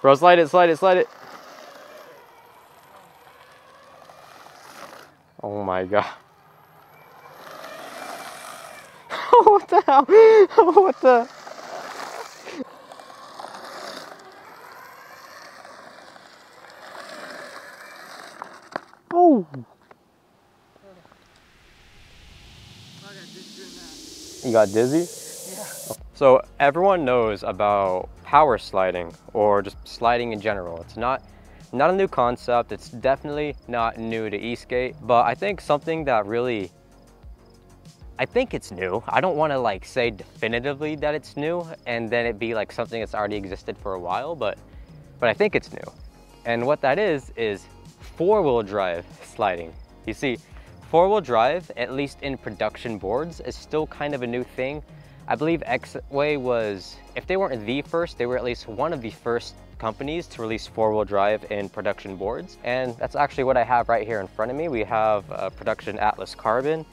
Bro, slide it, slide it, slide it. Oh my god. What the hell? What the? Oh. You got dizzy? Yeah. So everyone knows about power sliding or just sliding in general. It's not a new concept. It's definitely not new to e-skate, but I think something that really, I think it's new. I don't want to like say definitively that it's new and then it be like something that's already existed for a while, but I think it's new. And what that is four-wheel drive sliding. You see, four-wheel drive, at least in production boards, is still kind of a new thing. I believe X-Way was, if they weren't the first, they were at least one of the first companies to release four-wheel drive in production boards. And that's actually what I have right here in front of me. We have a production Atlas Carbon.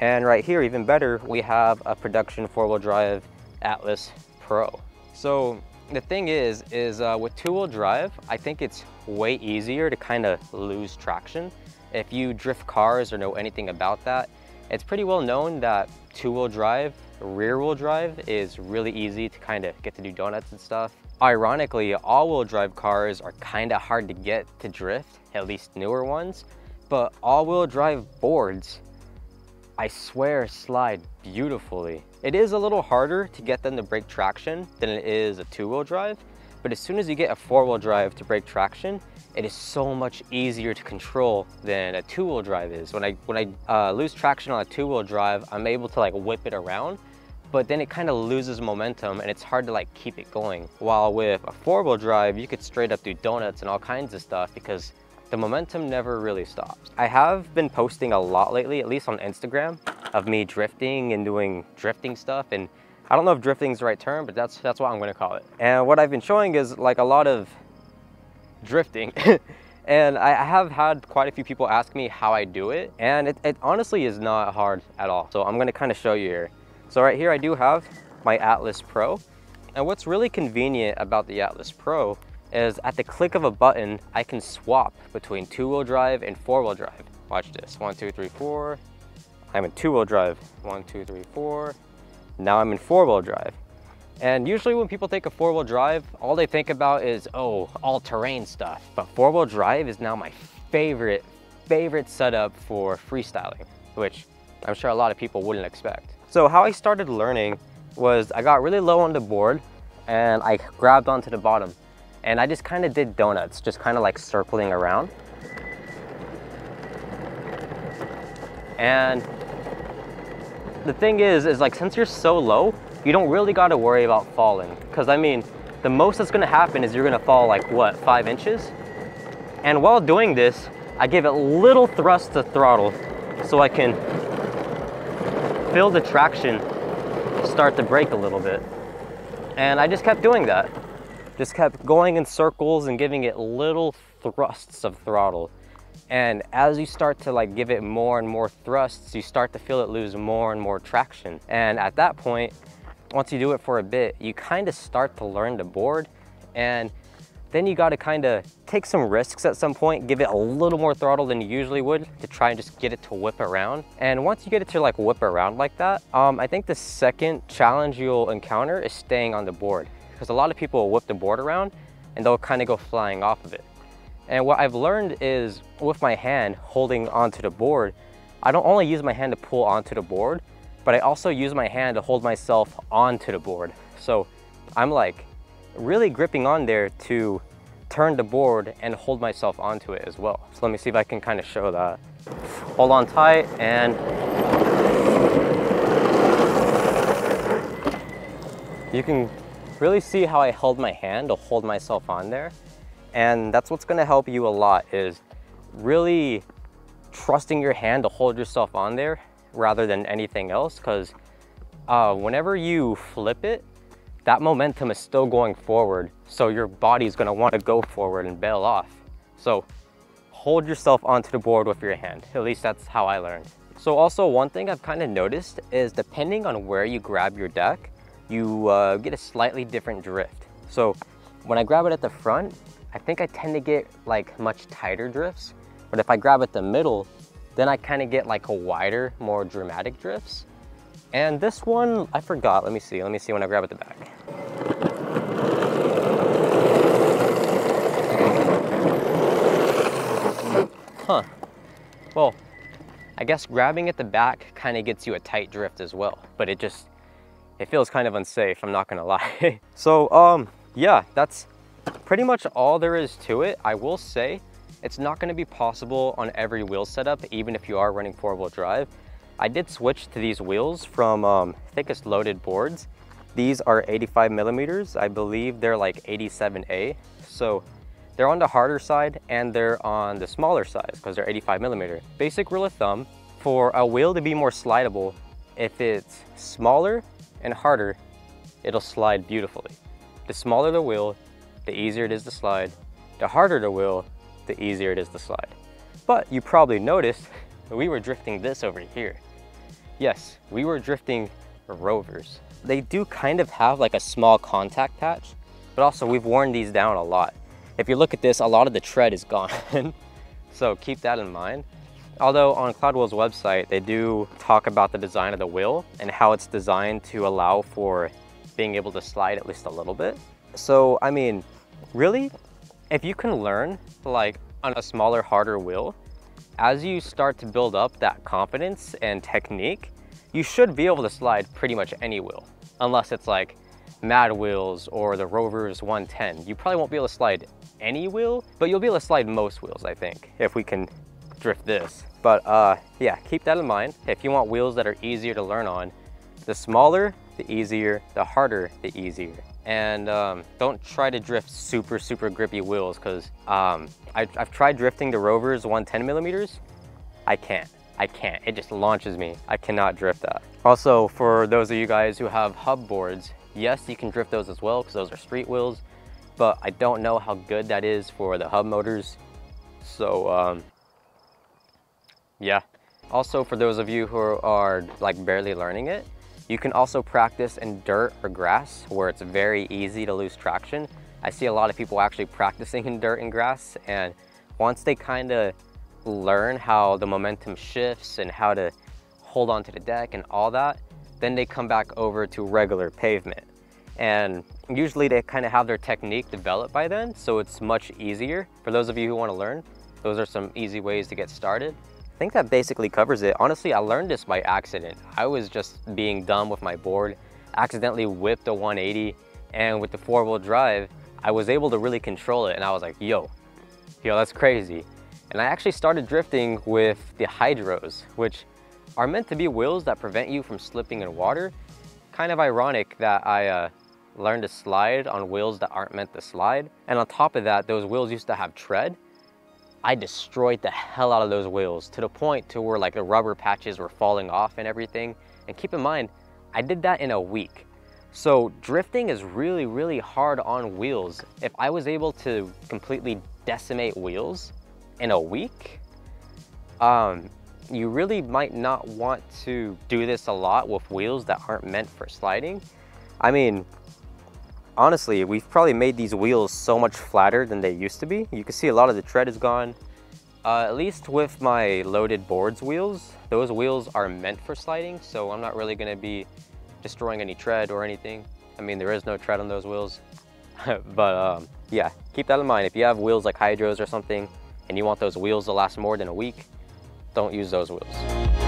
And right here, even better, we have a production four-wheel drive Atlas Pro. So the thing is with two-wheel drive, I think it's way easier to kind of lose traction. If you drift cars or know anything about that, it's pretty well known that two-wheel drive, rear-wheel drive is really easy to kind of get to do donuts and stuff. Ironically, all-wheel drive cars are kind of hard to get to drift, at least newer ones, but all-wheel drive boards, I swear, slide beautifully. It is a little harder to get them to break traction than it is a two-wheel drive, but as soon as you get a four-wheel drive to break traction, it is so much easier to control than a two-wheel drive is. When I lose traction on a two-wheel drive, I'm able to like whip it around, but then it kind of loses momentum and it's hard to like keep it going. While with a four-wheel drive, you could straight up do donuts and all kinds of stuff because the momentum never really stops. I have been posting a lot lately, at least on Instagram, of me drifting and doing drifting stuff, and I don't know if drifting is the right term, but that's what I'm gonna call it. And what I've been showing is like a lot of drifting. And I have had quite a few people ask me how I do it, and it honestly is not hard at all. So I'm gonna kind of show you here. So right here I do have my Atlas Pro, and what's really convenient about the Atlas Pro is at the click of a button, I can swap between two-wheel drive and four-wheel drive. Watch this, 1, 2, 3, 4. I'm in two-wheel drive, 1, 2, 3, 4. Now I'm in four-wheel drive. And usually when people think of four-wheel drive, all they think about is, oh, all-terrain stuff. But four-wheel drive is now my favorite setup for freestyling, which I'm sure a lot of people wouldn't expect. So how I started learning was I got really low on the board and I grabbed onto the bottom. And I just kind of did donuts, just kind of like circling around. And the thing is like, since you're so low, you don't really got to worry about falling. Because I mean, the most that's going to happen is you're going to fall like what, 5 inches? And while doing this, I give it little thrust to throttle so I can feel the traction start to brake a little bit. And I just kept doing that. Just kept going in circles and giving it little thrusts of throttle. And as you start to like give it more and more thrusts, you start to feel it lose more and more traction. And at that point, once you do it for a bit, you kind of start to learn the board, and then you got to kind of take some risks at some point, give it a little more throttle than you usually would to try and just get it to whip around. And once you get it to like whip around like that, I think the second challenge you'll encounter is staying on the board. Because a lot of people will whip the board around and they'll kind of go flying off of it. And what I've learned is with my hand holding onto the board, I don't only use my hand to pull onto the board, but I also use my hand to hold myself onto the board. So I'm like really gripping on there to turn the board and hold myself onto it as well. So let me see if I can kind of show that. Hold on tight and you can really see how I held my hand to hold myself on there. And that's what's gonna help you a lot, is really trusting your hand to hold yourself on there rather than anything else. Because whenever you flip it, that momentum is still going forward. So your body's gonna wanna go forward and bail off. So hold yourself onto the board with your hand. At least that's how I learned. So also one thing I've kind of noticed is depending on where you grab your deck, you get a slightly different drift. So when I grab it at the front, I think I tend to get like much tighter drifts. But if I grab it the middle, then I kind of get like a wider, more dramatic drifts. And this one, I forgot. Let me see when I grab it the back. Huh. Well, I guess grabbing at the back kind of gets you a tight drift as well, but it feels kind of unsafe, I'm not gonna lie. So, yeah, that's pretty much all there is to it. I will say, it's not gonna be possible on every wheel setup, even if you are running 4-wheel drive. I did switch to these wheels from thickest loaded boards. These are 85 millimeters. I believe they're like 87A. So they're on the harder side and they're on the smaller size because they're 85 millimeter. Basic rule of thumb, for a wheel to be more slidable, if it's smaller and harder, it'll slide beautifully. The smaller the wheel, the easier it is to slide. The harder the wheel, the easier it is to slide. But you probably noticed we were drifting this over here. Yes, we were drifting Rovers. They do kind of have like a small contact patch, but also we've worn these down a lot. If you look at this, a lot of the tread is gone. So keep that in mind. Although on Cloudwheel's website, they do talk about the design of the wheel and how it's designed to allow for being able to slide at least a little bit. So, I mean, really, if you can learn like on a smaller, harder wheel, as you start to build up that confidence and technique, you should be able to slide pretty much any wheel, unless it's like Mad Wheels or the Rovers 110. You probably won't be able to slide any wheel, but you'll be able to slide most wheels, I think, if we can drift this. But yeah, keep that in mind. If you want wheels that are easier to learn on, the smaller, the easier, the harder, the easier. And don't try to drift super grippy wheels, because I've tried drifting the Rovers 110 millimeters. I can't, it just launches me. I cannot drift that. Also, for those of you guys who have hub boards, yes, you can drift those as well, because those are street wheels, but I don't know how good that is for the hub motors. So yeah. Also, for those of you who are like barely learning it, you can also practice in dirt or grass where it's very easy to lose traction. I see a lot of people actually practicing in dirt and grass, and once they kind of learn how the momentum shifts and how to hold onto the deck and all that, then they come back over to regular pavement. And usually they kind of have their technique developed by then, so it's much easier. For those of you who want to learn, those are some easy ways to get started. I think that basically covers it. Honestly, I learned this by accident. I was just being dumb with my board, accidentally whipped a 180, and with the 4-wheel drive, I was able to really control it, and I was like, yo, that's crazy. And I actually started drifting with the Hydros, which are meant to be wheels that prevent you from slipping in water. Kind of ironic that I learned to slide on wheels that aren't meant to slide. And on top of that, those wheels used to have tread. I destroyed the hell out of those wheels to the point to where like the rubber patches were falling off and everything. And keep in mind, I did that in a week. So drifting is really hard on wheels. If I was able to completely decimate wheels in a week, you really might not want to do this a lot with wheels that aren't meant for sliding. I mean, honestly, we've probably made these wheels so much flatter than they used to be. You can see a lot of the tread is gone. At least with my loaded boards wheels, those wheels are meant for sliding, so I'm not really gonna be destroying any tread or anything. I mean, there is no tread on those wheels. But yeah, keep that in mind. If you have wheels like Hydros or something, and you want those wheels to last more than a week, don't use those wheels.